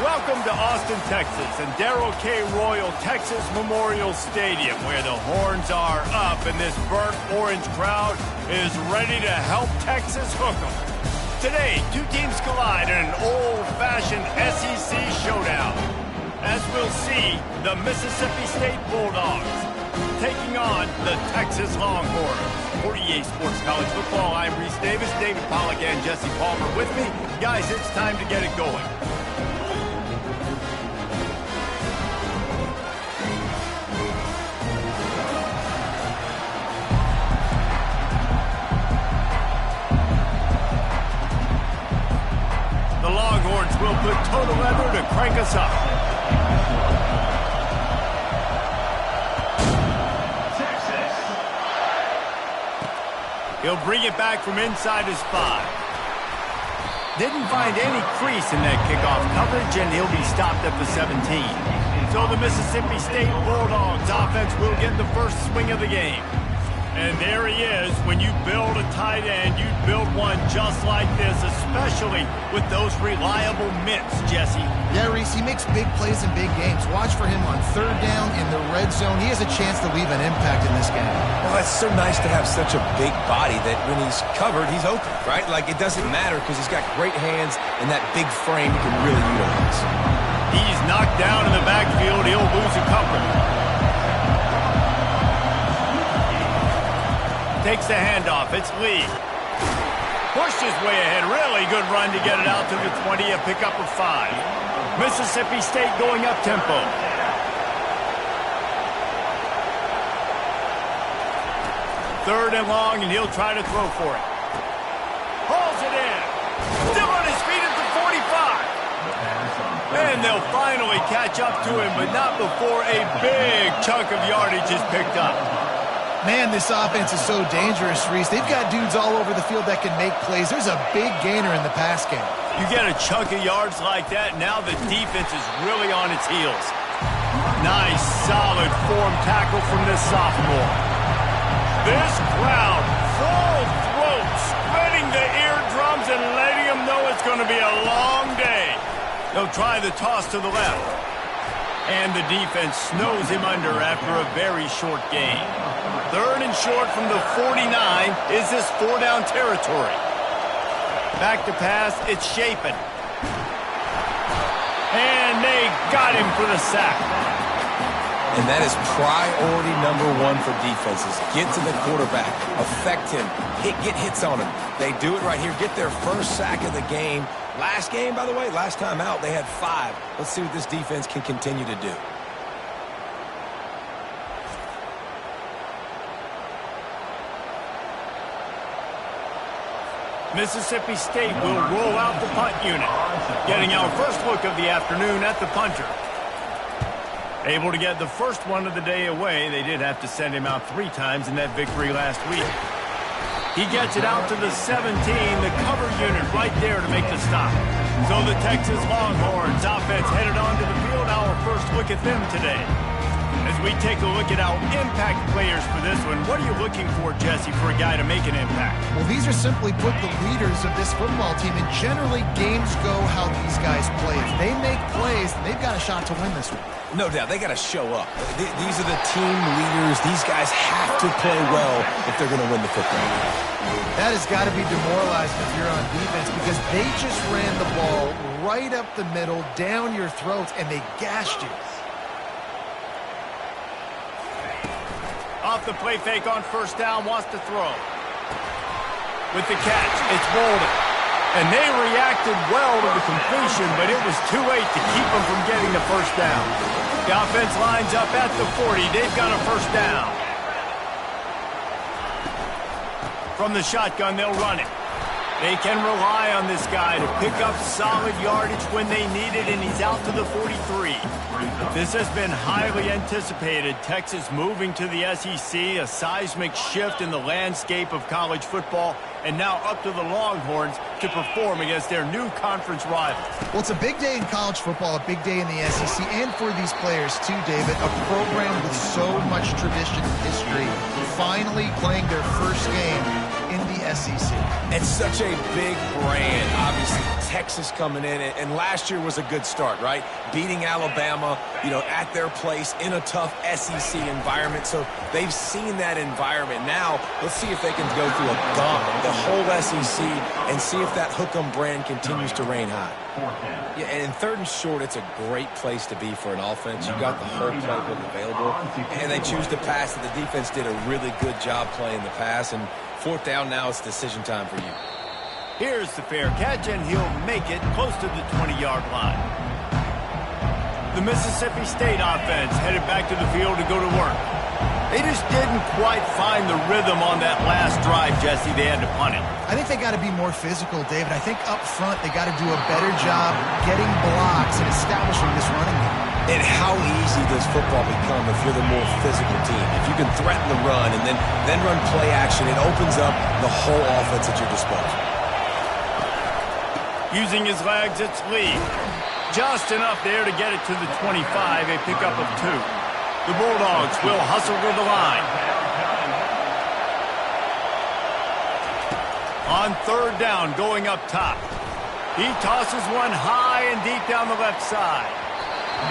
Welcome to Austin, Texas, and Darrell K. Royal Texas Memorial Stadium, where the horns are up and this burnt orange crowd is ready to help Texas hook 'em. Today, two teams collide in an old-fashioned SEC showdown. As we'll see, the Mississippi State Bulldogs taking on the Texas Longhorns. For EA Sports College Football, I'm Reese Davis, David Pollack, and Jesse Palmer with me. Guys, it's time to get it going. The Longhorns will put total leather to crank us up. He'll bring it back from inside his 5. Didn't find any crease in that kickoff coverage, and he'll be stopped at the 17. So the Mississippi State Bulldogs offense will get the first swing of the game. And there he is. When you build a tight end, you build one just like this, especially with those reliable mitts, Jesse. Yeah, Reese, he makes big plays in big games. Watch for him on third down in the red zone. He has a chance to leave an impact in this game. Well, it's so nice to have such a big body that when he's covered, he's open, right? Like, it doesn't matter because he's got great hands and that big frame he can really utilize. He's knocked down in the backfield. He'll lose a couple. Takes the handoff. It's Lee. Pushed his way ahead. Really good run to get it out to the 20. A pickup of 5. Mississippi State going up tempo. Third and long, and he'll try to throw for it. Hauls it in. Still on his feet at the 45. And they'll finally catch up to him, but not before a big chunk of yardage is picked up. Man, this offense is so dangerous, Reese. They've got dudes all over the field that can make plays. There's a big gainer in the pass game. You get a chunk of yards like that, now the defense is really on its heels. Nice, solid form tackle from this sophomore. This crowd, full throat, spreading the eardrums and letting them know it's going to be a long day. They'll try the toss to the left. And the defense snows him under after a very short gain. Third and short from the 49. Is this 4-down territory? Back to pass. It's Shapen. And they got him for the sack. And that is priority number 1 for defenses. Get to the quarterback. Affect him. Get hits on him. They do it right here. Get their first sack of the game. Last game, by the way, last time out, they had 5. Let's see what this defense can continue to do. Mississippi State will roll out the punt unit. Getting our first look of the afternoon at the punter. Able to get the first one of the day away. They did have to send him out 3 times in that victory last week. He gets it out to the 17, the cover unit right there to make the stop. So the Texas Longhorns offense headed onto the field. Our first look at them today. As we take a look at our impact players for this one, what are you looking for, Jesse, for a guy to make an impact? Well, these are simply put the leaders of this football team, and generally games go how these guys play. If they make plays, they've got a shot to win this one. No doubt, they got to show up. These are the team leaders. These guys have to play well if they're going to win the football. That has got to be demoralizing if you're on defense because they just ran the ball right up the middle, down your throats, and they gashed you. Off the play fake on first down, wants to throw. With the catch, it's Bolden. And they reacted well to the completion, but it was too late to keep them from getting the first down. The offense lines up at the 40. They've got a first down. From the shotgun, they'll run it. They can rely on this guy to pick up solid yardage when they need it, and he's out to the 43. This has been highly anticipated. Texas moving to the SEC, a seismic shift in the landscape of college football, and now up to the Longhorns to perform against their new conference rivals. Well, it's a big day in college football, a big day in the SEC, and for these players too, David. A program with so much tradition and history finally playing their first game in the SEC. It's such a big brand. Obviously, Texas coming in, and last year was a good start, right? Beating Alabama, at their place in a tough SEC environment. So they've seen that environment. Now, let's see if they can go through a gauntlet, the whole SEC, and see if that Hook'em brand continues to reign high. Yeah, and in 3rd and short, it's a great place to be for an offense. You got the whole playbook available, and they choose to pass. And the defense did a really good job playing the pass. And 4th down now, it's decision time for you. Here's the fair catch, and he'll make it close to the 20-yard line. The Mississippi State offense headed back to the field to go to work. They just didn't quite find the rhythm on that last drive, Jesse. They had to punt it. I think they got to be more physical, David. I think up front they got to do a better job getting blocks and establishing this running game. And how easy does football become if you're the more physical team? If you can threaten the run and then run play action, it opens up the whole offense at your disposal. Using his legs, it's Lee. Just enough there to get it to the 25, a pickup of 2. The Bulldogs will hustle to the line. On 3rd down, going up top. He tosses one high and deep down the left side.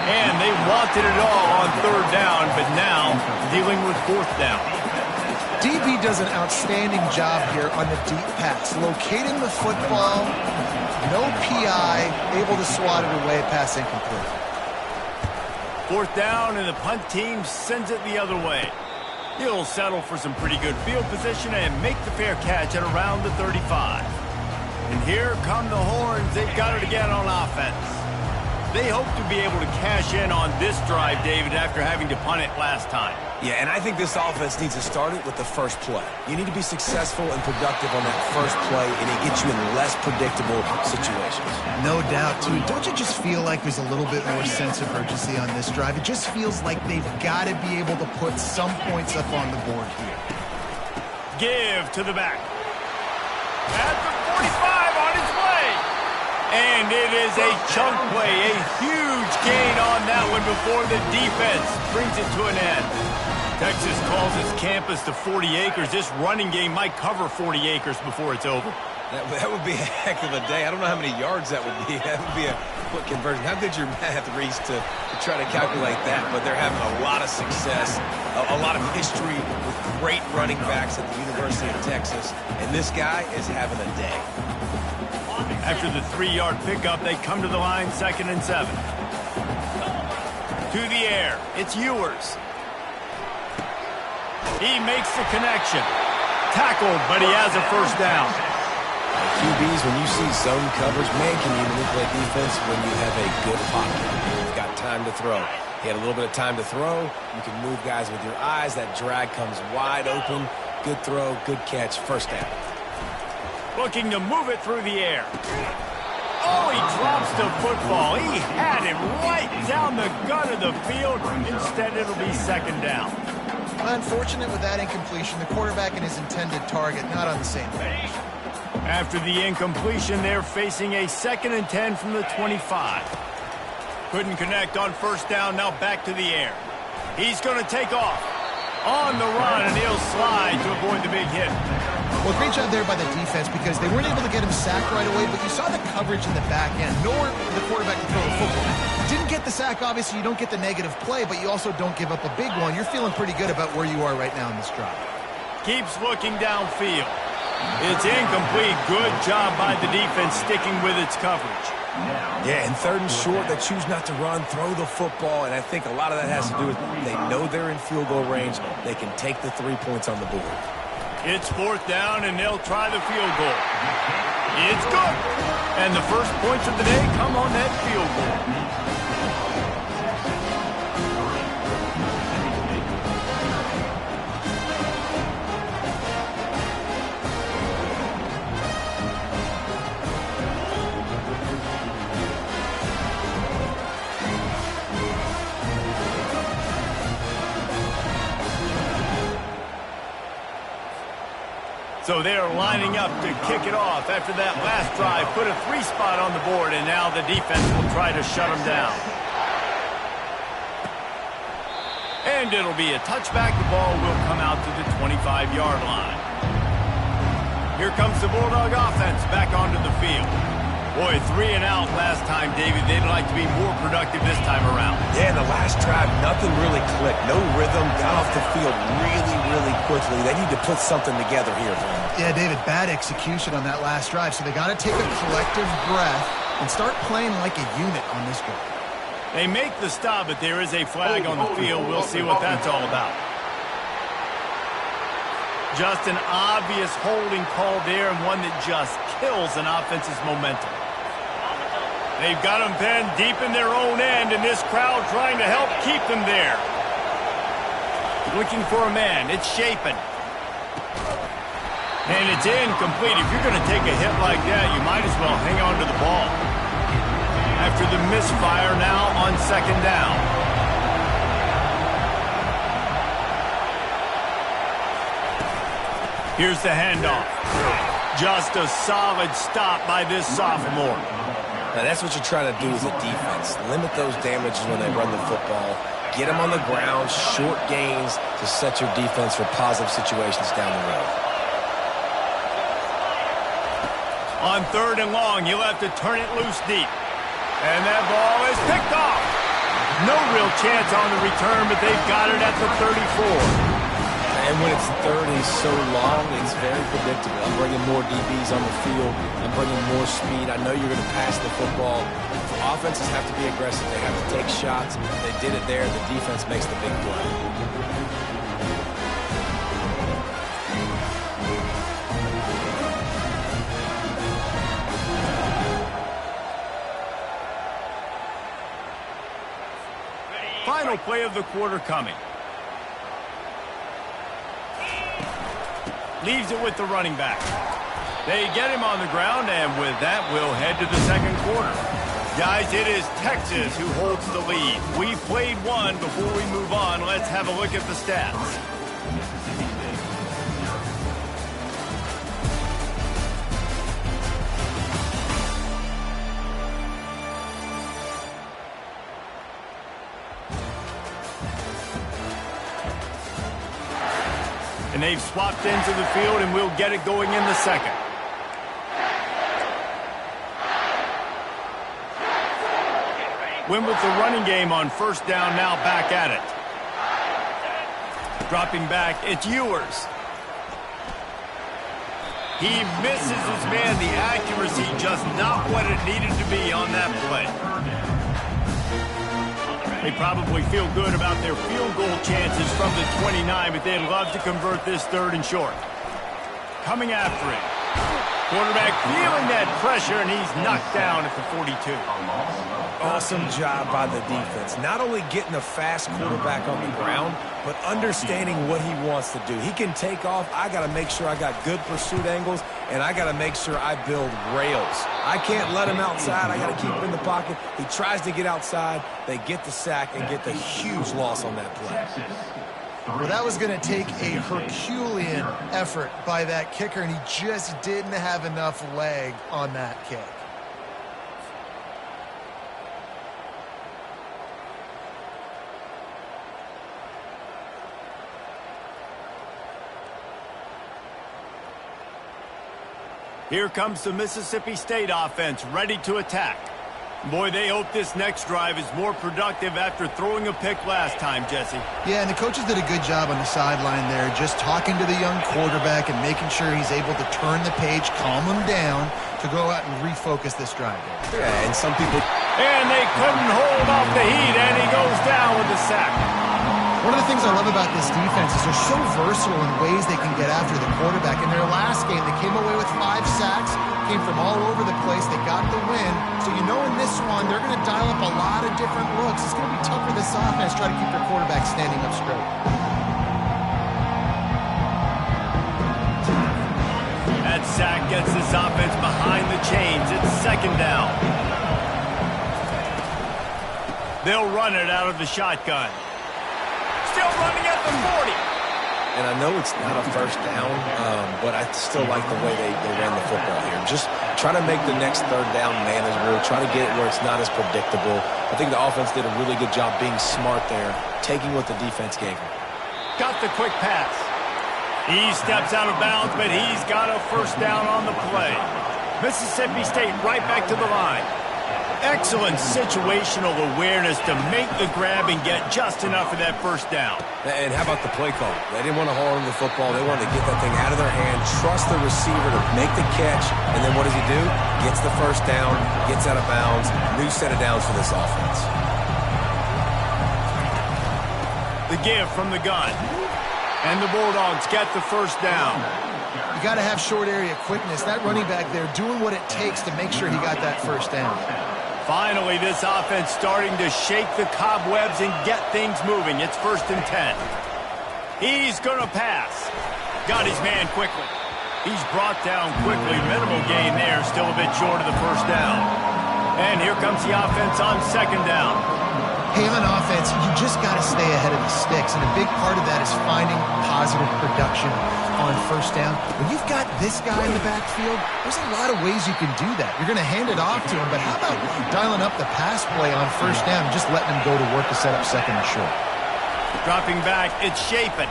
And they wanted it all on 3rd down, but now dealing with 4th down. DB does an outstanding job here on the deep pass, locating the football, no PI, able to swat it away, pass incomplete. 4th down, and the punt team sends it the other way. He'll settle for some pretty good field position and make the fair catch at around the 35. And here come the Horns. They've got it again on offense. They hope to be able to cash in on this drive, David, after having to punt it last time. Yeah, and I think this offense needs to start it with the first play. You need to be successful and productive on that first play, and it gets you in less predictable situations. No doubt, too. Don't you just feel like there's a little bit more sense of urgency on this drive? It just feels like they've got to be able to put some points up on the board here. Give to the back. At the 45 on its way. And it is a chunk play, a huge gain on that one before the defense brings it to an end. Texas calls its campus to 40 acres. This running game might cover 40 acres before it's over. That would be a heck of a day. I don't know how many yards that would be. That would be a quick conversion. How good's your math, Reese, to try to calculate that? But they're having a lot of success, a lot of history with great running backs at the University of Texas. And this guy is having a day. After the 3-yard pickup, they come to the line, 2nd and 7. To the air, it's Ewers. He makes the connection. Tackled, but he has a 1st down. QBs, when you see zone coverage, man, can you manipulate defense when you have a good pocket. You've got time to throw. He had a little bit of time to throw. You can move guys with your eyes. That drag comes wide open. Good throw, good catch, 1st down. Looking to move it through the air. Oh, he drops the football. He had it right down the gut of the field. Instead, it'll be 2nd down. Unfortunate with that incompletion. The quarterback and his intended target not on the same page. After the incompletion, they're facing a 2nd and 10 from the 25. Couldn't connect on 1st down. Now back to the air. He's going to take off. On the run, and he'll slide to avoid the big hit. Well, great job there by the defense because they weren't able to get him sacked right away, but you saw the coverage in the back end. Nowhere for the quarterback to throw the football. Didn't get the sack, obviously. You don't get the negative play, but you also don't give up a big one. You're feeling pretty good about where you are right now in this drive. Keeps looking downfield. It's incomplete. Good job by the defense sticking with its coverage. Yeah, and 3rd and short, they choose not to run, throw the football, and I think a lot of that has to do with they know they're in field goal range. They can take the 3 points on the board. It's 4th down, and they'll try the field goal. It's good. And the first points of the day come on that field goal. So they're lining up to kick it off after that last drive. Put a 3 spot on the board, and now the defense will try to shut them down. And it'll be a touchback. The ball will come out to the 25-yard line. Here comes the Bulldog offense back onto the field. Boy, 3 and out last time, David. They'd like to be more productive this time around. Yeah, in the last drive, nothing really clicked. No rhythm, got off the field really, really quickly. They need to put something together here. Yeah, David, bad execution on that last drive, so they got to take a collective breath and start playing like a unit on this drive. They make the stop, but there is a flag on the field. We'll see what that's all about. Just an obvious holding call there, and one that just kills an offense's momentum. They've got them pinned deep in their own end, and this crowd trying to help keep them there. Looking for a man. It's shaping. And it's incomplete. If you're going to take a hit like that, you might as well hang on to the ball. After the misfire, now on second down. Here's the handoff. Just a solid stop by this sophomore. Now, that's what you're trying to do as a defense. Limit those damages when they run the football. Get them on the ground, short gains to set your defense for positive situations down the road. On 3rd and long, you'll have to turn it loose deep. And that ball is picked off. No real chance on the return, but they've got it at the 34. And when it's 30 so long, it's very predictable. I'm bringing more DBs on the field. I'm bringing more speed. I know you're going to pass the football. Offenses have to be aggressive. They have to take shots. They did it there. The defense makes the big play. Final play of the quarter coming. Leaves it with the running back. They get him on the ground, and with that, we'll head to the second quarter. Guys, it is Texas who holds the lead. We've played one. Before we move on, let's have a look at the stats. And they've swapped into the field, and we'll get it going in the second. Win with the running game on first down, now back at it. Dropping back, it's Ewers. He misses his man. The accuracy just not what it needed to be on that play. They probably feel good about their field goal chances from the 29, but they'd love to convert this 3rd and short. Coming after it. Quarterback feeling that pressure, and he's knocked down at the 42. Awesome job by the defense. Not only getting a fast quarterback on the ground, but understanding what he wants to do. He can take off. I got to make sure I got good pursuit angles, and I got to make sure I build rails. I can't let him outside. I got to keep him in the pocket. He tries to get outside. They get the sack and get the huge loss on that play. Well, that was going to take a Herculean effort by that kicker, and he just didn't have enough leg on that kick. Here comes the Mississippi State offense, ready to attack. Boy, they hope this next drive is more productive after throwing a pick last time, Jesse. Yeah, and the coaches did a good job on the sideline there, just talking to the young quarterback and making sure he's able to turn the page, calm him down, to go out and refocus this drive. Yeah, and some people... And they couldn't hold off the heat, and he goes down with the sack. One of the things I love about this defense is they're so versatile in ways they can get after the quarterback. In their last game, they came away with 5 sacks, came from all over the place. They got the win. So you know in this one, they're going to dial up a lot of different looks. It's going to be tough for this offense to try to keep their quarterback standing up straight. That sack gets this offense behind the chains. It's second down. They'll run it out of the shotgun. Still running at the 40. And I know it's not a first down, but I still like the way they ran the football here. Just try to make the next 3rd down manageable. Try to get it where it's not as predictable. I think the offense did a really good job being smart there, taking what the defense gave them. Got the quick pass. He steps out of bounds, but he's got a first down on the play. Mississippi State right back to the line. Excellent situational awareness to make the grab and get just enough of that first down. And how about the play call? They didn't want to hold on to the football. They wanted to get that thing out of their hand, trust the receiver to make the catch, and then what does he do? Gets the first down, gets out of bounds. New set of downs for this offense. The give from the gun. And the Bulldogs get the first down. You got to have short area quickness. That running back there doing what it takes to make sure he got that first down. Finally, this offense starting to shake the cobwebs and get things moving. It's 1st and 10. He's going to pass. Got his man quickly. He's brought down quickly. Minimal gain there. Still a bit short of the first down. And here comes the offense on 2nd down. Hey, on offense, you just got to stay ahead of the sticks, and a big part of that is finding positive production on first down. When you've got this guy in the backfield, there's a lot of ways you can do that. You're going to hand it off to him, but how about dialing up the pass play on first down and just letting him go to work to set up 2nd and short? Dropping back, it's Shapen.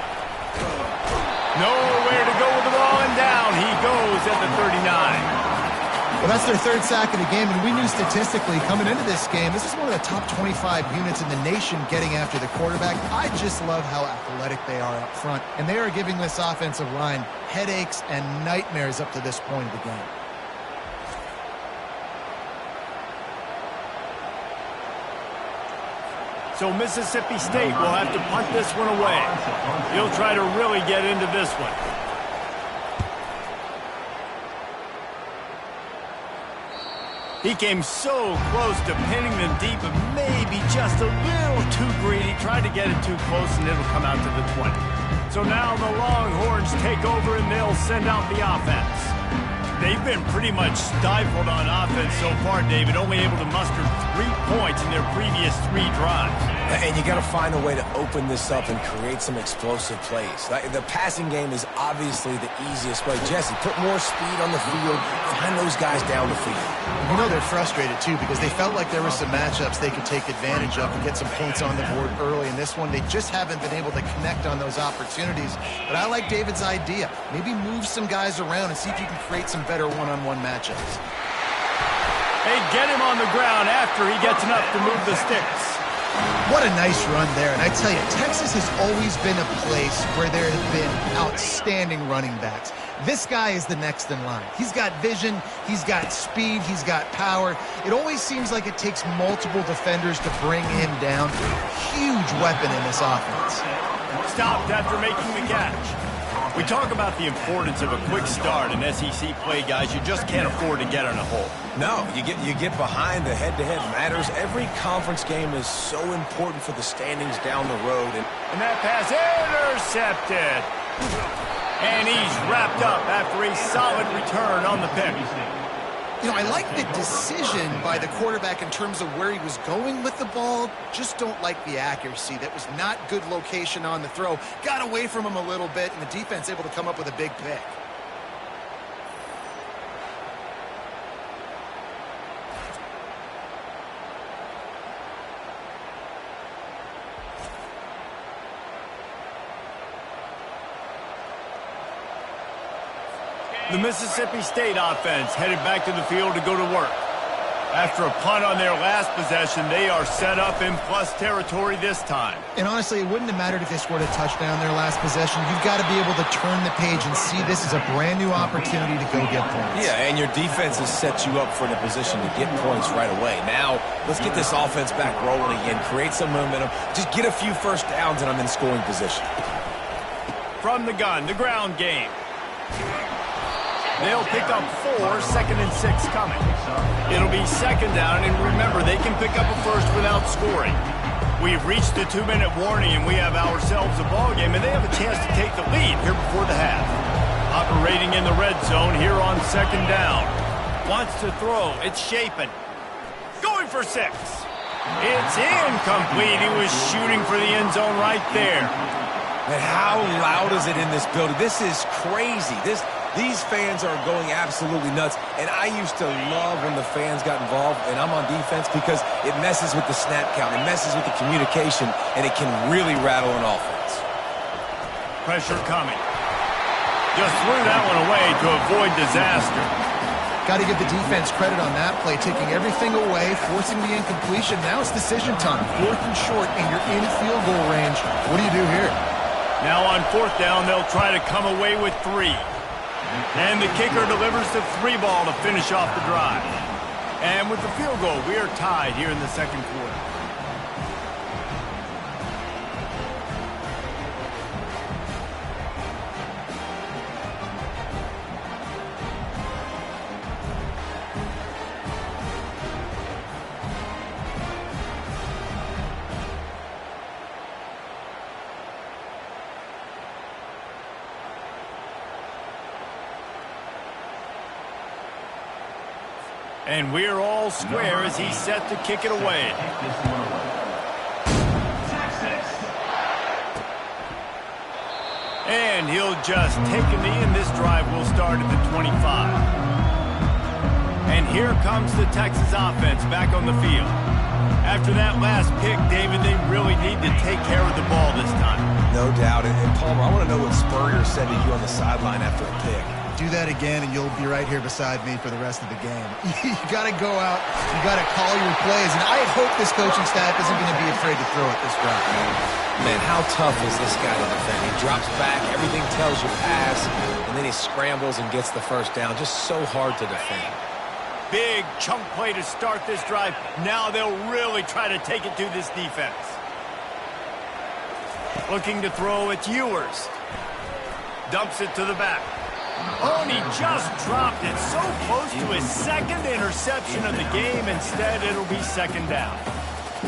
Nowhere to go with the ball, and down he goes at the 39. Well, that's their 3rd sack of the game, and we knew statistically coming into this game, this is one of the top 25 units in the nation getting after the quarterback. I just love how athletic they are up front, and they are giving this offensive line headaches and nightmares up to this point of the game. So Mississippi State will have to punt this one away. He'll try to really get into this one. He came so close to pinning them deep, but maybe just a little too greedy. Tried to get it too close, and it'll come out to the 20. So now the Longhorns take over, and they'll send out the offense. They've been pretty much stifled on offense so far, David, only able to muster 3 points in their previous 3 drives. And you got to find a way to open this up and create some explosive plays. The passing game is obviously the easiest way. Jesse, put more speed on the field. Find those guys down the field. You know they're frustrated, too, because they felt like there were some matchups they could take advantage of and get some points on the board early. In this one, they just haven't been able to connect on those opportunities. But I like David's idea. Maybe move some guys around and see if you can create some better one-on-one matchups. They get him on the ground after he gets enough to move the sticks. What a nice run there. And I tell you, Texas has always been a place where there have been outstanding running backs. This guy is the next in line. He's got vision, he's got speed, he's got power. It always seems like it takes multiple defenders to bring him down. Huge weapon in this offense. Stopped after making the catch. We talk about the importance of a quick start in SEC play, guys. You just can't afford to get in a hole. No, you get behind. The head-to-head matters. Every conference game is so important for the standings down the road. And that pass intercepted. And he's wrapped up after a solid return on the pick. You know, I like the decision by the quarterback in terms of where he was going with the ball. Just don't like the accuracy. That was not good location on the throw. Got away from him a little bit, and the defense able to come up with a big pick. The Mississippi State offense headed back to the field to go to work. After a punt on their last possession, they are set up in plus territory this time. And honestly, it wouldn't have mattered if they scored a touchdown their last possession. You've got to be able to turn the page and see this as a brand new opportunity to go get points. Yeah, and your defense has set you up for the position to get points right away. Now, let's get this offense back rolling again, create some momentum, just get a few first downs, and I'm in scoring position. From the gun, the ground game. They'll pick up 4, 2nd and 6 coming. It'll be 2nd down, and remember, they can pick up a first without scoring. We've reached the 2-minute warning, and we have ourselves a ball game, and they have a chance to take the lead here before the half. Operating in the red zone here on 2nd down. Wants to throw. It's Shapen. Going for 6. It's incomplete. He was shooting for the end zone right there. And how loud is it in this building? This is crazy. These fans are going absolutely nuts, and I used to love when the fans got involved, and I'm on defense because it messes with the snap count, it messes with the communication, and it can really rattle an offense. Pressure coming. Just threw that one away to avoid disaster. Got to give the defense credit on that play, taking everything away, forcing the incompletion. Now it's decision time. 4th and short, and you're in field goal range. What do you do here? Now on 4th down, they'll try to come away with 3. And the kicker delivers the 3 ball to finish off the drive. And with the field goal, we are tied here in the second quarter. And we're all square as he's set to kick it away. And he'll just take a knee, and this drive will start at the 25. And here comes the Texas offense back on the field. After that last pick, David, they really need to take care of the ball this time. No doubt. And Palmer, I want to know what Spurrier said to you on the sideline after a pick. Do that again, and you'll be right here beside me for the rest of the game. You got to go out. You got to call your plays. And I hope this coaching staff isn't going to be afraid to throw it this route. Man, how tough is this guy to defend? He drops back, everything tells you pass, and then he scrambles and gets the first down. Just so hard to defend. Big chunk play to start this drive. Now they'll really try to take it to this defense. Looking to throw, it's Ewers. Dumps it to the back. Oh, and he just dropped it. So close to his second interception of the game. Instead, it'll be second down.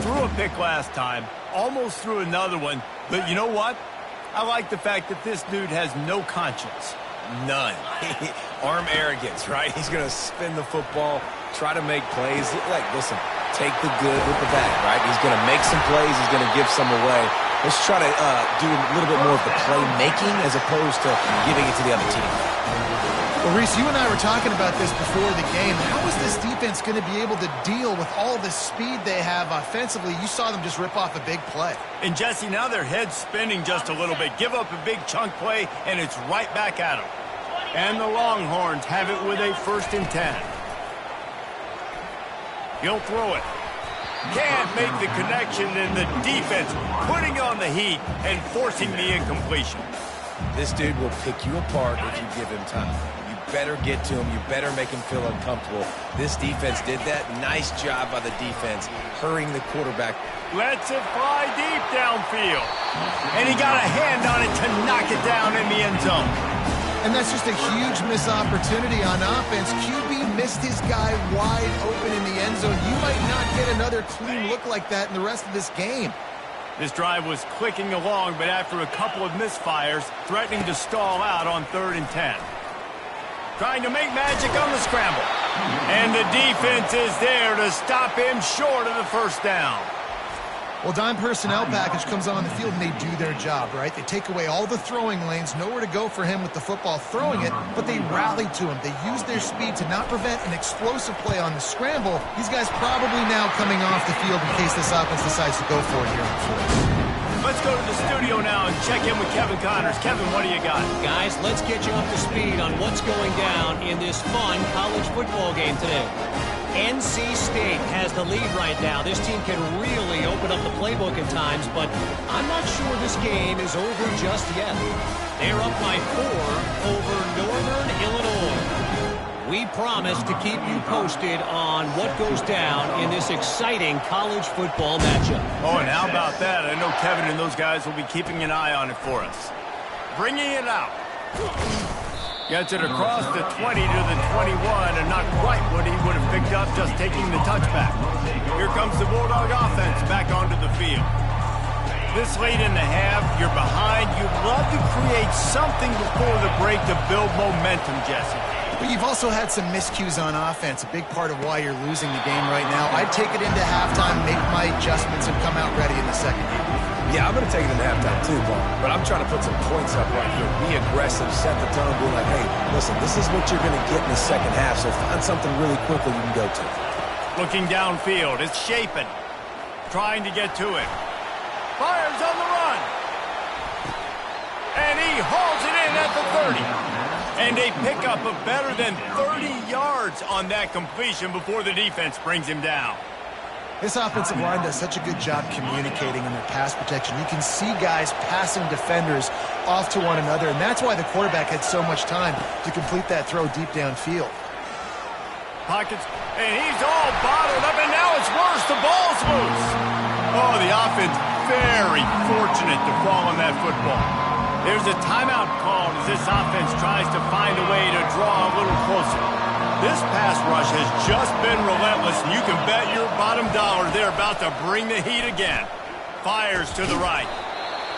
Threw a pick last time. Almost threw another one. But you know what? I like the fact that this dude has no conscience. None. Arm arrogance, right? He's going to spin the football, try to make plays. Like, listen, take the good with the bad, right? He's going to make some plays. He's going to give some away. Let's try to do a little bit more of the playmaking as opposed to giving it to the other team. Well, Reese, you and I were talking about this before the game. How is this defense going to be able to deal with all the speed they have offensively? You saw them just rip off a big play. And, Jesse, now their head's spinning just a little bit. Give up a big chunk play, and it's right back at them. And the Longhorns have it with a 1st and 10. He'll throw it. Can't make the connection, and the defense putting on the heat and forcing the incompletion. This dude will pick you apart if you give him time. You better get to him. You better make him feel uncomfortable. This defense did that. Nice job by the defense, hurrying the quarterback. Lets it fly deep downfield. And he got a hand on it to knock it down in the end zone. And that's just a huge missed opportunity on offense. QB missed his guy wide open in the end zone. You might not get another clean look like that in the rest of this game. This drive was clicking along, but after a couple of misfires, threatening to stall out on 3rd and 10. Trying to make magic on the scramble. And the defense is there to stop him short of the 1st down. Well, dime personnel package comes on the field, and they do their job, right? They take away all the throwing lanes, nowhere to go for him with the football throwing it, but they rally to him. They use their speed to not prevent an explosive play on the scramble. These guys probably now coming off the field in case this offense decides to go for it here on 4th. Let's go to the studio now and check in with Kevin Connors. Kevin, what do you got? Guys, let's get you up to speed on what's going down in this fun college football game today. NC State has the lead right now. This team can really open up the playbook at times, but I'm not sure this game is over just yet. They're up by 4 over Northern Illinois. We promise to keep you posted on what goes down in this exciting college football matchup. Oh, and how about that? I know Kevin and those guys will be keeping an eye on it for us. Bringing it out. Gets it across the 20 to the 21, and not quite what he would have picked up just taking the touchback. Here comes the Bulldog offense back onto the field. This late in the half, you're behind. You'd love to create something before the break to build momentum, Jesse. But you've also had some miscues on offense, a big part of why you're losing the game right now. I'd take it into halftime, make my adjustments, and come out ready in the second half. Yeah, I'm going to take it into halftime too, Paul. But I'm trying to put some points up right here. Be aggressive, set the tone, be like, hey, listen, this is what you're going to get in the second half, so find something really quickly you can go to. Looking downfield, it's Shapen. Trying to get to it. Fires on the run. And he hauls it in at the 30. And a pickup of better than 30 yards on that completion before the defense brings him down. This offensive line does such a good job communicating in their pass protection. You can see guys passing defenders off to one another, and that's why the quarterback had so much time to complete that throw deep downfield. Pockets, and he's all bottled up, and now it's worse. The ball's loose. Oh, the offense very fortunate to fall on that football. There's a timeout called as this offense tries to find a way to draw a little closer. This pass rush has just been relentless, and you can bet your bottom dollar they're about to bring the heat again. Fires to the right.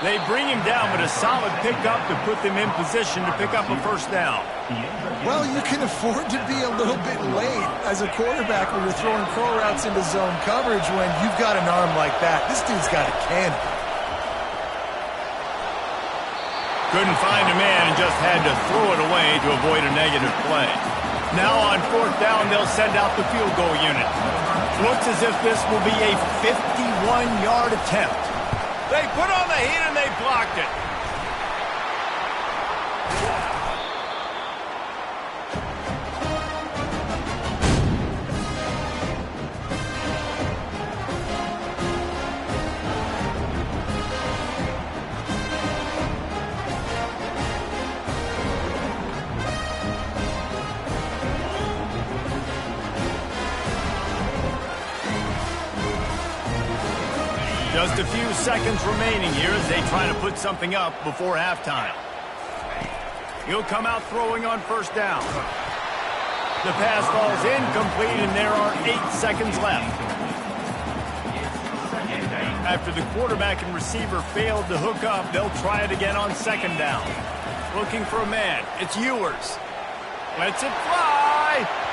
They bring him down with a solid pickup to put them in position to pick up a first down. Well, you can afford to be a little bit late as a quarterback when you're throwing crow routes into zone coverage when you've got an arm like that. This dude's got a cannon. Couldn't find a man and just had to throw it away to avoid a negative play. Now on fourth down, they'll send out the field goal unit. Looks as if this will be a 51-yard attempt. They put on the heat and they blocked it. Just a few seconds remaining here as they try to put something up before halftime. He'll come out throwing on first down. The pass falls incomplete, and there are 8 seconds left. After the quarterback and receiver failed to hook up, they'll try it again on second down. Looking for a man. It's Ewers. Lets it fly.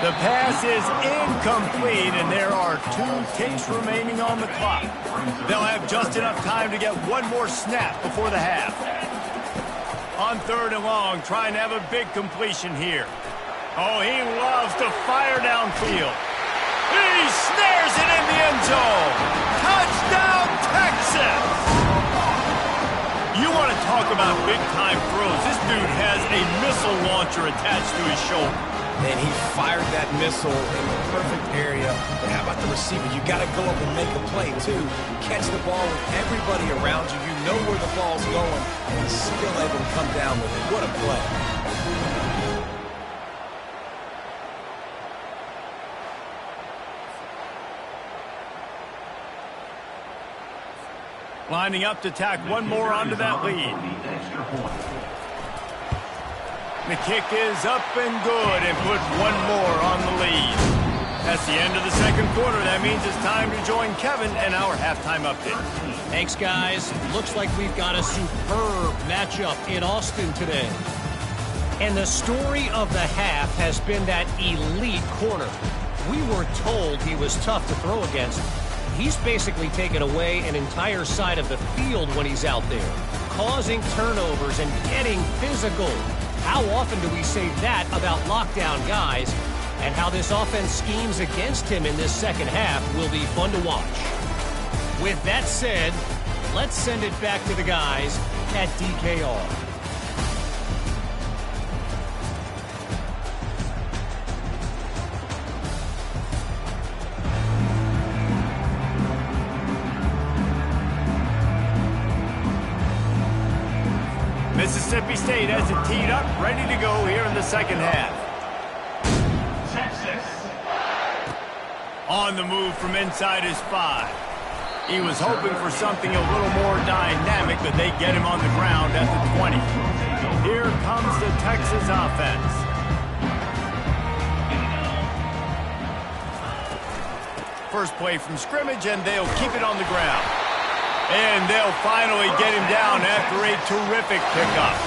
The pass is incomplete, and there are 2 ticks remaining on the clock. They'll have just enough time to get one more snap before the half. On third and long, trying to have a big completion here. Oh, he loves to fire downfield. He snares it in the end zone. Touchdown, Texas! You want to talk about big-time throws. This dude has a missile launcher attached to his shoulder. And he fired that missile in the perfect area. But how about the receiver? You got to go up and make a play, too. Catch the ball with everybody around you. You know where the ball's going, and he's still able to come down with it. What a play. Lining up to tack one more onto that lead. The kick is up and good and put one more on the lead. That's the end of the second quarter. That means it's time to join Kevin and our halftime update. Thanks, guys. Looks like we've got a superb matchup in Austin today. And the story of the half has been that elite corner. We were told he was tough to throw against. He's basically taken away an entire side of the field when he's out there, causing turnovers and getting physical. How often do we say that about lockdown guys? And how this offense schemes against him in this second half will be fun to watch. With that said, let's send it back to the guys at DKR. Mississippi State has it teed up, ready to go here in the second half. On the move from inside his 5. He was hoping for something a little more dynamic, but they get him on the ground at the 20. Here comes the Texas offense. First play from scrimmage, and they'll keep it on the ground. And they'll finally get him down after a terrific pickup.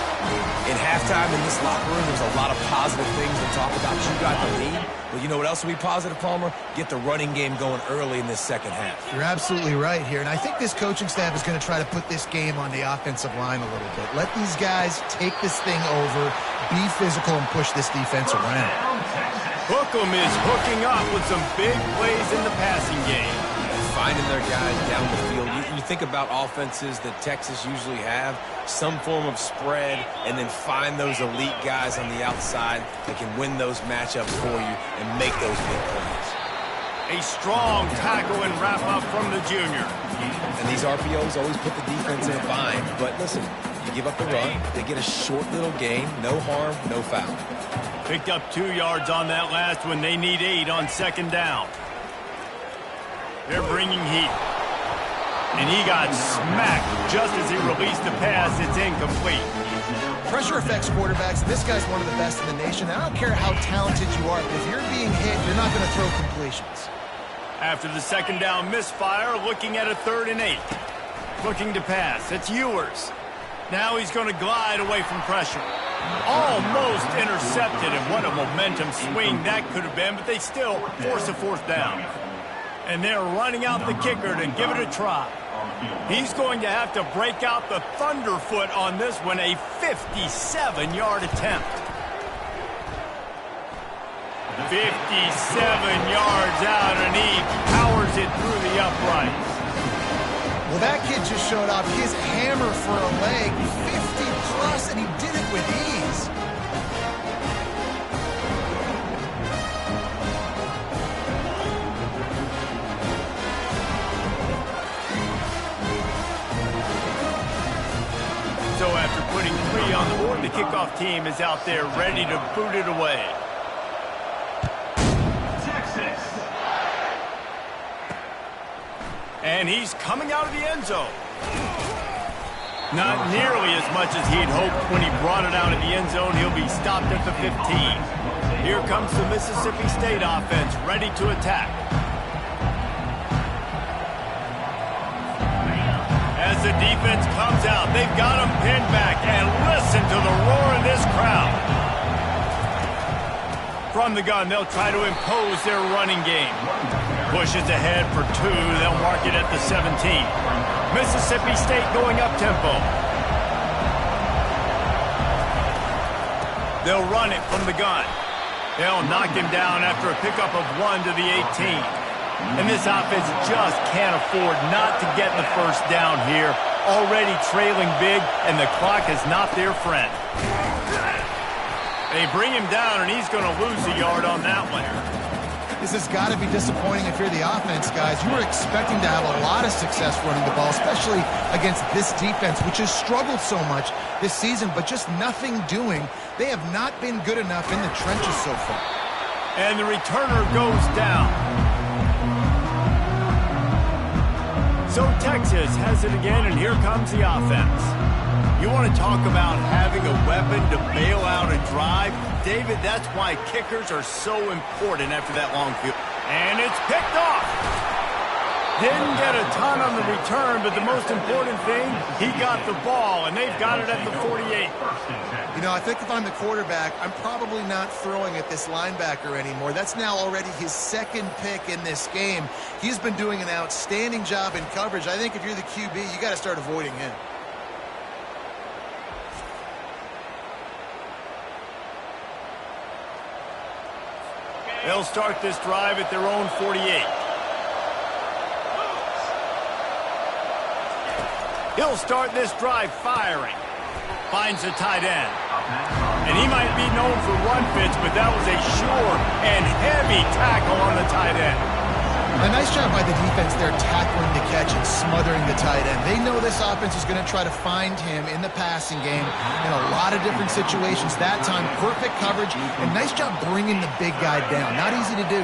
In halftime in this locker room, there's a lot of positive things to talk about. You got the lead. But you know what else will be positive, Palmer? Get the running game going early in this second half. You're absolutely right here. And I think this coaching staff is going to try to put this game on the offensive line a little bit. Let these guys take this thing over, be physical, and push this defense around. Hookem is hooking up with some big plays in the passing game. Finding their guys down the field. you think about offenses that Texas usually have, some form of spread, and then find those elite guys on the outside that can win those matchups for you and make those big plays. A strong tackle and wrap-up from the junior. And these RPOs always put the defense in a bind. But listen, you give up the run, they get a short little gain, no harm, no foul. Picked up 2 yards on that last one. They need 8 on second down. They're bringing heat. And he got smacked just as he released the pass. It's incomplete. Pressure affects quarterbacks. This guy's one of the best in the nation. I don't care how talented you are, but if you're being hit, you're not going to throw completions. After the second down misfire, looking at a 3rd and 8. Looking to pass. It's Ewers. Now he's going to glide away from pressure. Almost intercepted, and what a momentum swing that could have been, but they still force a 4th down. And they're running out the kicker to give it a try. He's going to have to break out the thunderfoot on this one, a 57-yard attempt. 57 yards out, and he powers it through the uprights. Well, that kid just showed off his hammer for a leg, 50-plus, and he did it with ease. So after putting 3 on the board, the kickoff team is out there ready to boot it away. Texas. And he's coming out of the end zone. Not nearly as much as he'd hoped when he brought it out of the end zone. He'll be stopped at the 15. Here comes the Mississippi State offense ready to attack. As the defense comes out, they've got him pinned back, and listen to the roar of this crowd. From the gun, they'll try to impose their running game. Pushes ahead for 2, they'll mark it at the 17. Mississippi State going up-tempo. They'll run it from the gun. They'll knock him down after a pickup of 1 to the 18. And this offense just can't afford not to get the first down here. Already trailing big, and the clock is not their friend. They bring him down, and he's going to lose a yard on that one. This has got to be disappointing if you're the offense, guys. You were expecting to have a lot of success running the ball, especially against this defense, which has struggled so much this season, but just nothing doing. They have not been good enough in the trenches so far. And the returner goes down. So Texas has it again, and here comes the offense. You want to talk about having a weapon to bail out a drive? David, that's why kickers are so important after that long field. And it's picked off. Didn't get a ton on the return, but the most important thing, he got the ball, and they've got it at the 48. You know, I think if I'm the quarterback, I'm probably not throwing at this linebacker anymore. That's now already his 2nd pick in this game. He's been doing an outstanding job in coverage. I think if you're the QB, you got to start avoiding him. They'll start this drive at their own 48. He'll start this drive firing. Finds a tight end. And he might be known for run fits, but that was a sure and heavy tackle on the tight end. A nice job by the defense there, tackling the catch and smothering the tight end. They know this offense is going to try to find him in the passing game in a lot of different situations. That time, perfect coverage, and nice job bringing the big guy down. Not easy to do.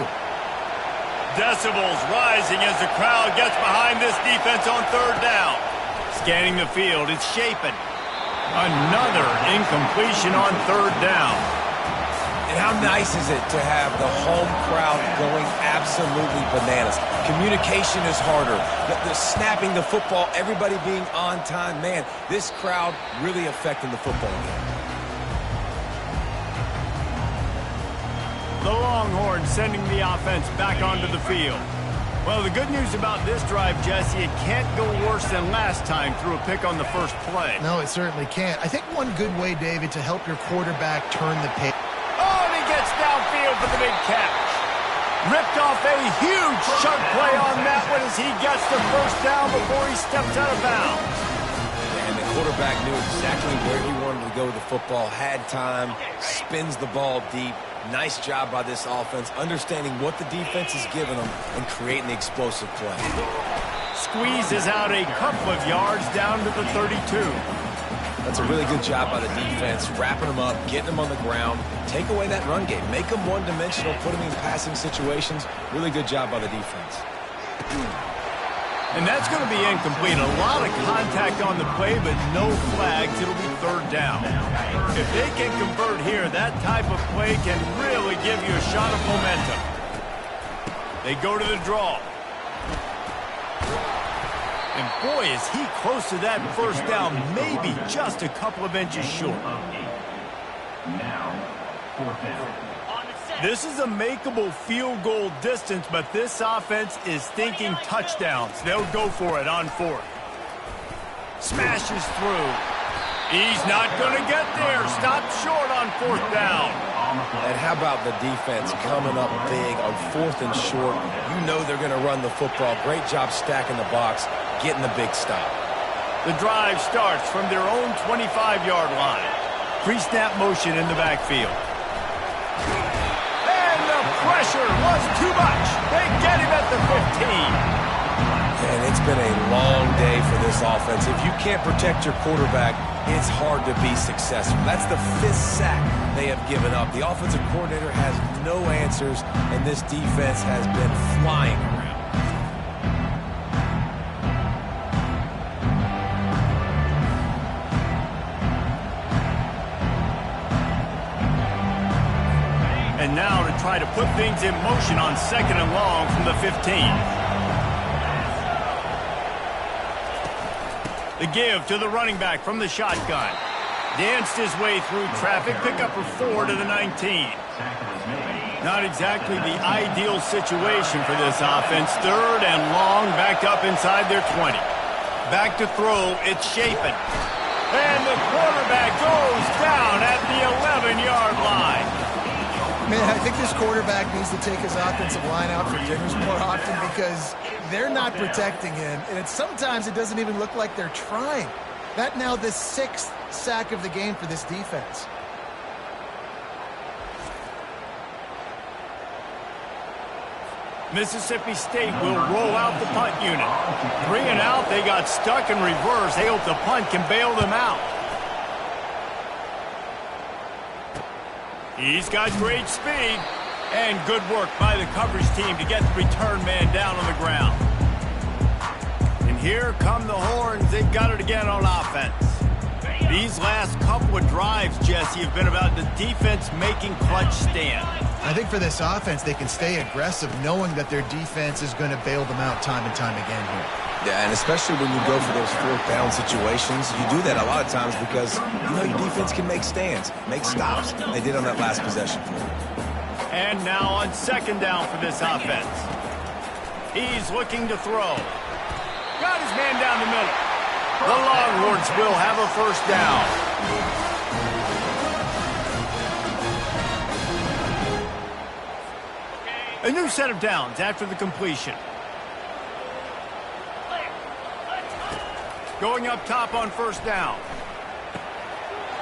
Decibels rising as the crowd gets behind this defense on 3rd down. Scanning the field, it's Shapen. Another incompletion on 3rd down. And how nice is it to have the home crowd going absolutely bananas? Communication is harder. The snapping the football, everybody being on time. Man, this crowd really affecting the football game. The Longhorns sending the offense back onto the field. Well, the good news about this drive, Jesse, it can't go worse than last time through a pick on the first play. No, it certainly can't. I think one good way, David, to help your quarterback turn the page. Oh, and he gets downfield for the big catch. Ripped off a huge chunk play on that one as he gets the first down before he steps out of bounds. And the quarterback knew exactly where he wanted to go with the football, had time, spins the ball deep. Nice job by this offense, understanding what the defense is giving them and creating the explosive play. Squeezes out a couple of yards down to the 32. That's a really good job by the defense, wrapping them up, getting them on the ground, take away that run game, make them one-dimensional, put them in passing situations. Really good job by the defense. And that's going to be incomplete. A lot of contact on the play, but no flags. It'll be third down. If they can convert here, that type of play can really give you a shot of momentum. They go to the draw. And boy, is he close to that first down, maybe just a couple of inches short. Now, fourth down. This is a makeable field goal distance, but this offense is thinking touchdowns. They'll go for it on fourth. Smashes through. He's not going to get there. Stopped short on fourth down. And how about the defense coming up big on fourth and short? You know they're going to run the football. Great job stacking the box, getting the big stop. The drive starts from their own 25-yard line. Pre-snap motion in the backfield. And the pressure was too much. They get him at the 15. And it's been a long day for this offense. If you can't protect your quarterback, it's hard to be successful. That's the 5th sack they have given up. The offensive coordinator has no answers, and this defense has been flying around. And now to try to put things in motion on second and long from the 15. The give to the running back from the shotgun. Danced his way through traffic, pick up a 4 to the 19. Not exactly the ideal situation for this offense. Third and long, backed up inside their 20. Back to throw, it's Chapin. And the quarterback goes down at the 11-yard line. Man, I think this quarterback needs to take his offensive line out for dinners more often because they're not protecting him. And sometimes it doesn't even look like they're trying. That now the 6th sack of the game for this defense. Mississippi State will roll out the punt unit. 3 and out, they got stuck in reverse. They hope the punt can bail them out. He's got great speed and good work by the coverage team to get the return man down on the ground. And here come the Horns. They've got it again on offense. These last couple of drives, Jesse, have been about the defense making clutch stand. I think for this offense, they can stay aggressive knowing that their defense is going to bail them out time and time again here. Yeah, and especially when you go for those fourth down situations, you do that a lot of times because, you know, your defense can make stands, make stops. They did on that last possession. And now on second down for this offense. He's looking to throw. Got his man down the middle. The Longhorns will have a first down. A new set of downs after the completion. Going up top on first down.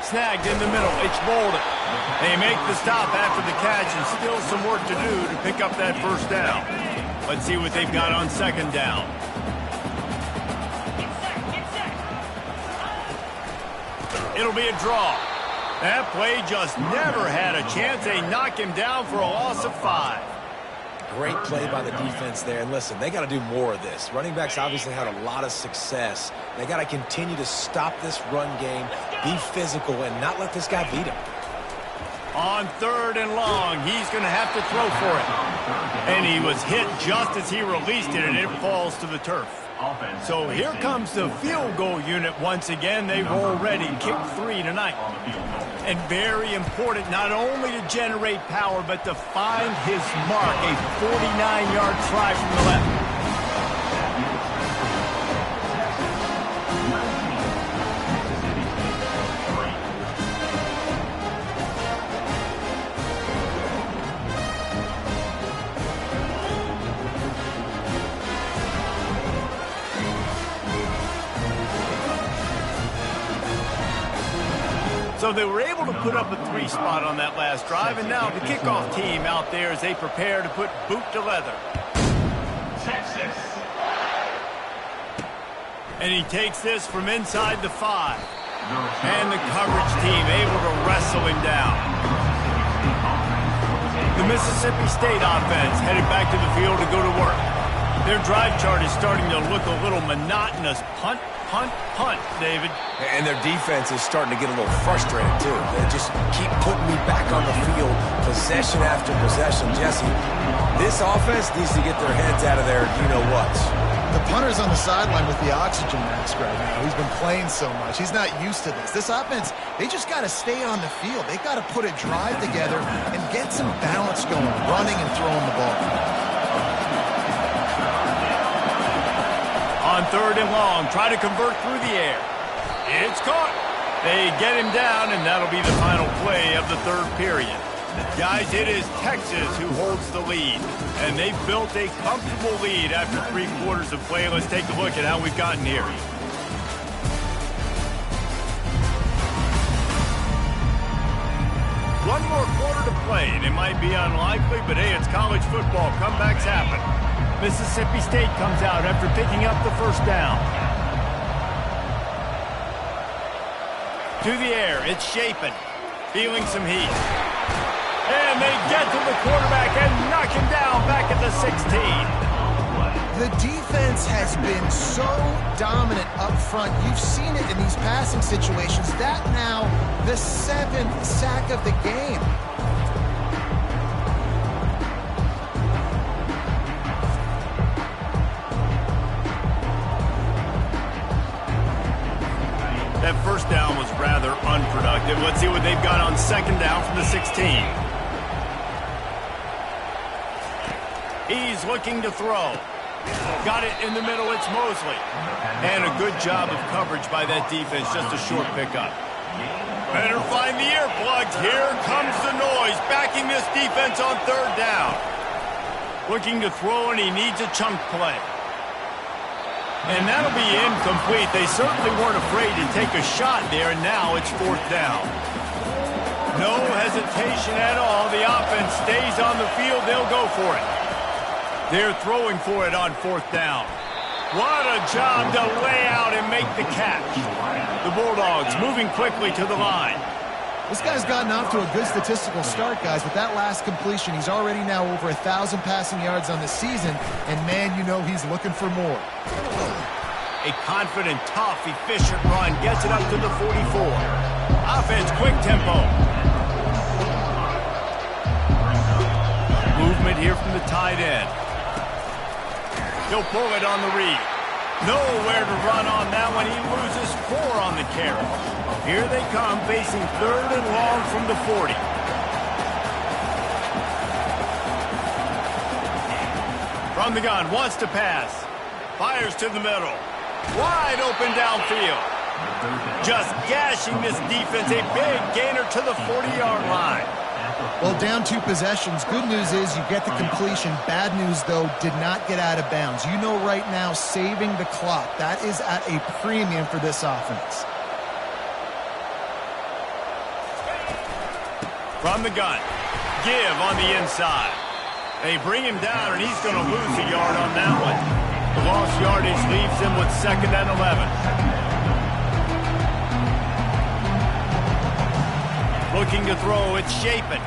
Snagged in the middle. It's Bolden. They make the stop after the catch and still some work to do to pick up that first down. Let's see what they've got on second down. It'll be a draw. That play just never had a chance. They knock him down for a loss of 5. Great play by the defense there. And listen, they got to do more of this. Running backs obviously had a lot of success. They got to continue to stop this run game, be physical, and not let this guy beat him. On third and long, he's going to have to throw for it. And he was hit just as he released it, and it falls to the turf. So here comes the field goal unit once again. They roll ready, kick 3 tonight. And very important not only to generate power, but to find his mark, a 49-yard try from the left. So they were able to put up a 3 spot on that last drive, and now the kickoff team out there as they prepare to put boot to leather. Texas. And he takes this from inside the 5. And the coverage team able to wrestle him down. The Mississippi State offense headed back to the field to go to work. Their drive chart is starting to look a little monotonous. Punt, punt, punt, David. And their defense is starting to get a little frustrated, too. They just keep putting me back on the field, possession after possession. Jesse, this offense needs to get their heads out of their you-know-whats. The punter's on the sideline with the oxygen mask right now. He's been playing so much. He's not used to this. This offense, they just got to stay on the field. They got to put a drive together and get some balance going, running and throwing the ball. On 3rd and long, try to convert through the air. It's caught. They get him down, and that'll be the final play of the 3rd period. Guys, it is Texas who holds the lead, and they've built a comfortable lead after 3 quarters of play. Let's take a look at how we've gotten here. One more quarter to play, and it might be unlikely, but hey, it's college football. Comebacks happen. Mississippi State comes out after picking up the 1st down. To the air, it's Shapen, feeling some heat. And they get to the quarterback and knock him down back at the 16. The defense has been so dominant up front. You've seen it in these passing situations. That now the 7th sack of the game. That 1st down was rather unproductive. Let's see what they've got on 2nd down from the 16. He's looking to throw. Got it in the middle, it's Mosley. And a good job of coverage by that defense, just a short pickup. Better find the earplugs. Here comes the noise, backing this defense on 3rd down. Looking to throw, and he needs a chunk play. And that'll be incomplete. They certainly weren't afraid to take a shot there, and now it's 4th down. No hesitation at all. The offense stays on the field. They'll go for it. They're throwing for it on 4th down. What a job to lay out and make the catch. The Bulldogs moving quickly to the line. This guy's gotten off to a good statistical start, guys. With that last completion, he's already now over 1,000 passing yards on the season. And, man, you know he's looking for more. A confident, tough, efficient run gets it up to the 44. Offense, quick tempo. Movement here from the tight end. He'll pull it on the read. Nowhere to run on that one. He loses 4 on the carry. Here they come, facing 3rd and long from the 40. From the gun, wants to pass. Fires to the middle. Wide open downfield. Just gashing this defense. A big gainer to the 40-yard line. Well, down 2 possessions. Good news is you get the completion. Bad news, though, did not get out of bounds. You know right now, saving the clock. That is at a premium for this offense. From the gun. Give on the inside. They bring him down, and he's going to lose a yard on that one. The lost yardage leaves him with 2nd and 11. Looking to throw, it's Shapen.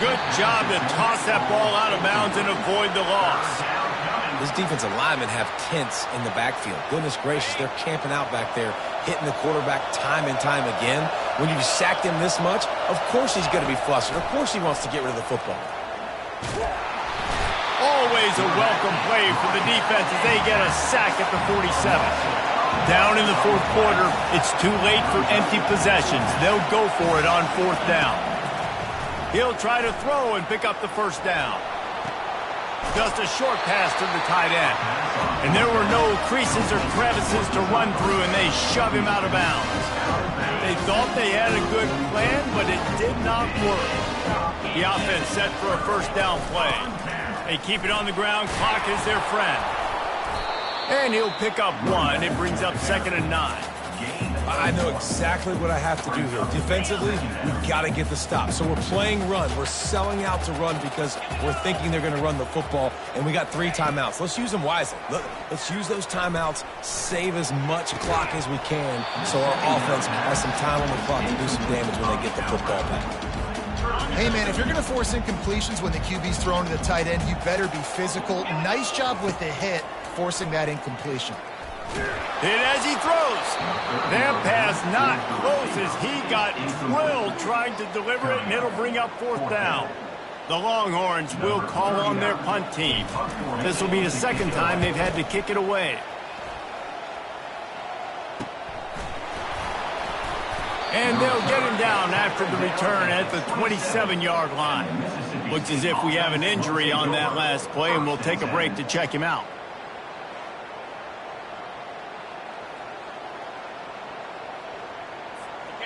Good job to toss that ball out of bounds and avoid the loss. This defensive linemen have tents in the backfield. Goodness gracious, they're camping out back there, hitting the quarterback time and time again. When you've sacked him this much, of course he's going to be flustered. Of course he wants to get rid of the football. Always a welcome play for the defense as they get a sack at the 47. Down in the 4th quarter, it's too late for empty possessions. They'll go for it on 4th down. He'll try to throw and pick up the 1st down. Just a short pass to the tight end. And there were no creases or crevices to run through, and they shove him out of bounds. They thought they had a good plan, but it did not work. The offense set for a 1st down play. They keep it on the ground. Clock is their friend. And he'll pick up 1. It brings up 2nd and 9. I know exactly what I have to do here. Defensively, we've got to get the stop. So we're playing run. We're selling out to run because we're thinking they're going to run the football, and we got 3 timeouts. Let's use them wisely. Let's use those timeouts, save as much clock as we can so our offense has some time on the clock to do some damage when they get the football back. Hey, man, if you're going to force incompletions when the QB's thrown to the tight end, you better be physical. Nice job with the hit, forcing that incompletion. Hit as he throws. That pass not close as he got drilled trying to deliver it, and it'll bring up 4th down. The Longhorns will call on their punt team. This will be the 2nd time they've had to kick it away. And they'll get him down after the return at the 27-yard line. Looks as if we have an injury on that last play, and we'll take a break to check him out.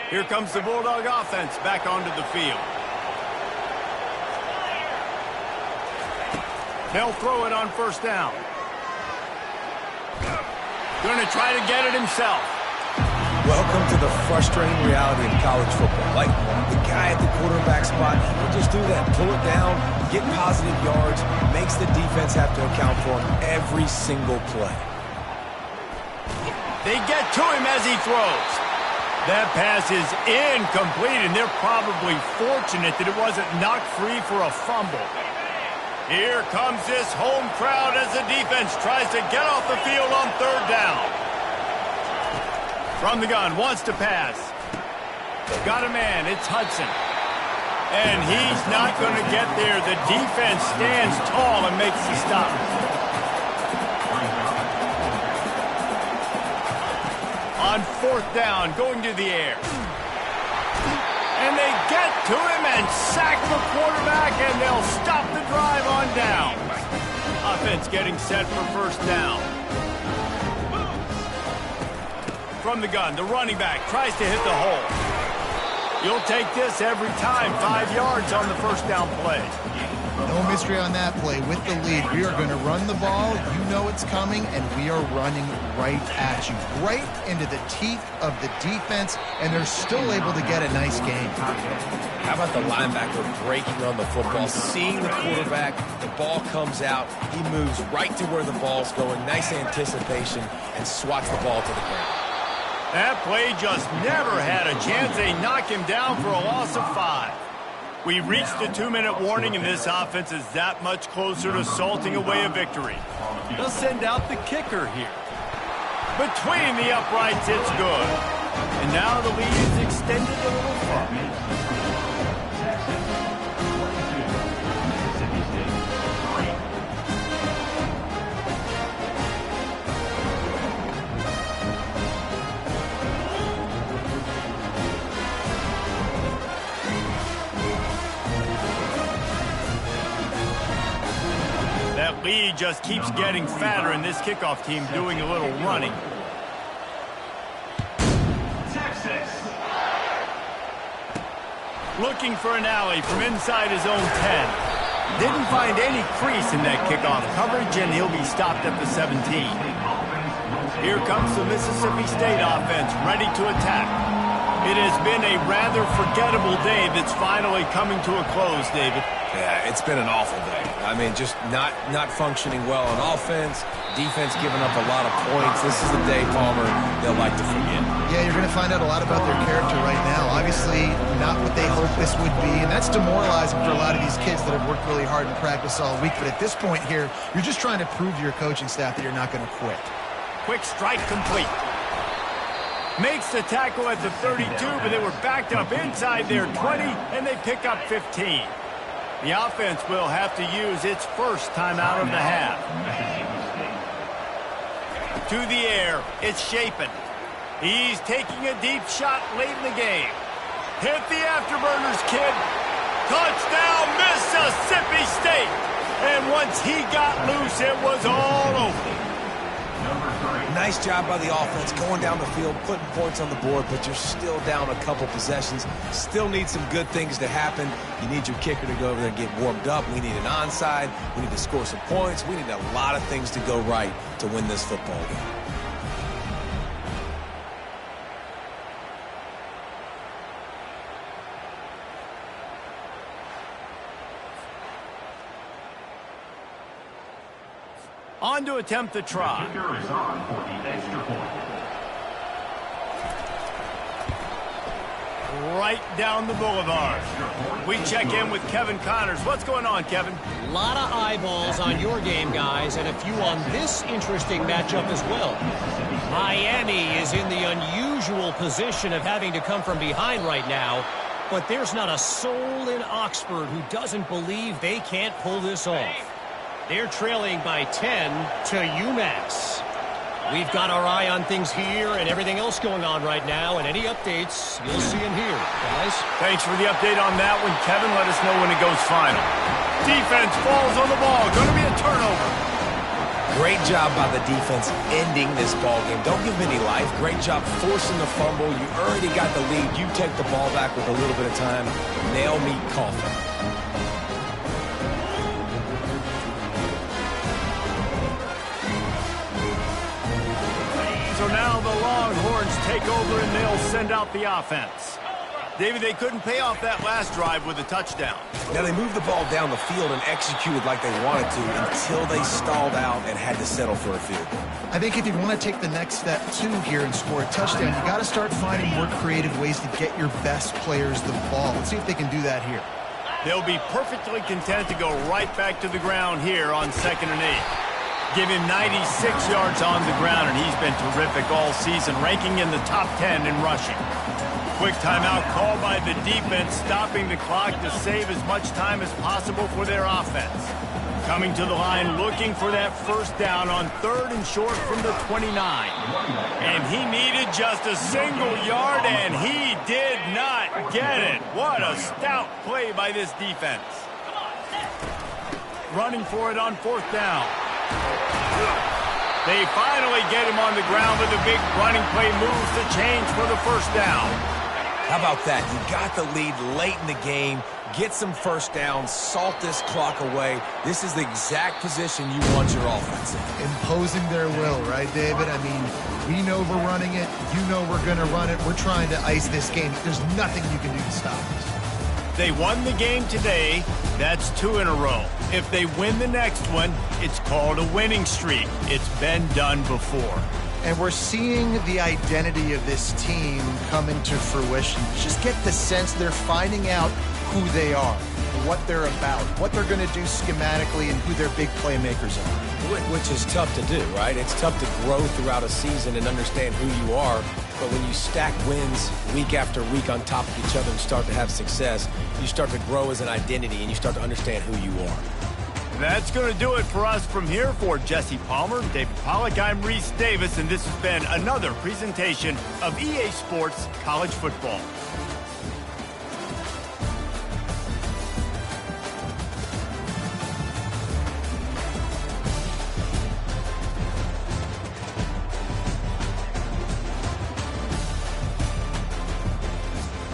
Here comes the Bulldog offense back onto the field. They'll throw it on 1st down. Going to try to get it himself. Welcome to the frustrating reality of college football. Like, the guy at the quarterback spot, he can just do that. Pull it down, get positive yards, makes the defense have to account for him every single play. They get to him as he throws. That pass is incomplete, and they're probably fortunate that it wasn't knocked free for a fumble. Here comes this home crowd as the defense tries to get off the field on 3rd down. From the gun, wants to pass. Got a man, it's Hudson. And he's not going to get there. The defense stands tall and makes the stop. On 4th down, going to the air. And they get to him and sack the quarterback, and they'll stop the drive on down. Offense getting set for 1st down. From the gun, the running back tries to hit the hole. You'll take this every time. 5 yards on the 1st down play. No mystery on that play. With the lead, we are going to run the ball. You know it's coming, and we are running right at you. Right into the teeth of the defense, and they're still able to get a nice game. How about the linebacker breaking on the football, seeing the quarterback, the ball comes out, he moves right to where the ball's going, nice anticipation, and swats the ball to the ground. That play just never had a chance. They knock him down for a loss of 5. We reached the 2-minute warning, and this offense is that much closer to salting away a victory. They'll send out the kicker here. Between the uprights, it's good. And now the lead is extended a little further. That lead just keeps getting fatter, and this kickoff team doing a little running. Texas. Looking for an alley from inside his own 10. Didn't find any crease in that kickoff coverage, and he'll be stopped at the 17. Here comes the Mississippi State offense, ready to attack. It has been a rather forgettable day that's finally coming to a close, David. Yeah, it's been an awful day. I mean, just not functioning well on offense, defense giving up a lot of points. This is a day, Palmer, they'll like to forget. Yeah, you're going to find out a lot about their character right now. Obviously, not what they hoped this would be, and that's demoralizing for a lot of these kids that have worked really hard in practice all week. But at this point here, you're just trying to prove to your coaching staff that you're not going to quit. Quick strike complete. Makes the tackle at the 32, but they were backed up inside their 20, and they pick up 15. The offense will have to use its first timeout of the half. To the air, it's Shapen. He's taking a deep shot late in the game. Hit the afterburners, kid. Touchdown, Mississippi State. And once he got loose, it was all over. Nice job by the offense going down the field, putting points on the board, but you're still down a couple possessions. Still need some good things to happen. You need your kicker to go over there and get warmed up. We need an onside. We need to score some points. We need a lot of things to go right to win this football game. On to attempt the try. Kicker is on for the extra point. Right down the boulevard. We check in with Kevin Connors. What's going on, Kevin? A lot of eyeballs on your game, guys, and a few on this interesting matchup as well. Miami is in the unusual position of having to come from behind right now, but there's not a soul in Oxford who doesn't believe they can't pull this off. They're trailing by 10 to UMass. We've got our eye on things here and everything else going on right now, and any updates, you'll see them here, guys. Thanks for the update on that one, Kevin. Let us know when it goes final. Defense falls on the ball. Going to be a turnover. Great job by the defense ending this ball game. Don't give them any life. Great job forcing the fumble. You already got the lead. You take the ball back with a little bit of time. Nail meet coffin. So now the Longhorns take over and they'll send out the offense. David, they couldn't pay off that last drive with a touchdown. Now they moved the ball down the field and executed like they wanted to until they stalled out and had to settle for a field goal. I think if you want to take the next step, too, here and score a touchdown, you got to start finding more creative ways to get your best players the ball. Let's see if they can do that here. They'll be perfectly content to go right back to the ground here on 2nd and 8. Give him 96 yards on the ground, and he's been terrific all season, ranking in the top 10 in rushing. Quick timeout call by the defense, stopping the clock to save as much time as possible for their offense. Coming to the line, looking for that first down on 3rd and short from the 29. And he needed just a single yard, and he did not get it. What a stout play by this defense. Running for it on 4th down. They finally get him on the ground with a big running play moves the change for the first down. How about that? You got the lead late in the game. Get some first downs. Salt this clock away. This is the exact position you want your offense in. Imposing their will, right, David? I mean, we know we're running it. You know we're going to run it. We're trying to ice this game. There's nothing you can do to stop us. They won the game today. That's 2 in a row. If they win the next one, it's called a winning streak. It's been done before. And we're seeing the identity of this team come into fruition. Just get the sense they're finding out who they are, what they're about, what they're going to do schematically, and who their big playmakers are. Which is tough to do, right? It's tough to grow throughout a season and understand who you are. But when you stack wins week after week on top of each other and start to have success, you start to grow as an identity and you start to understand who you are. That's going to do it for us from here. For Jesse Palmer, David Pollack, I'm Reese Davis, and this has been another presentation of EA Sports College Football.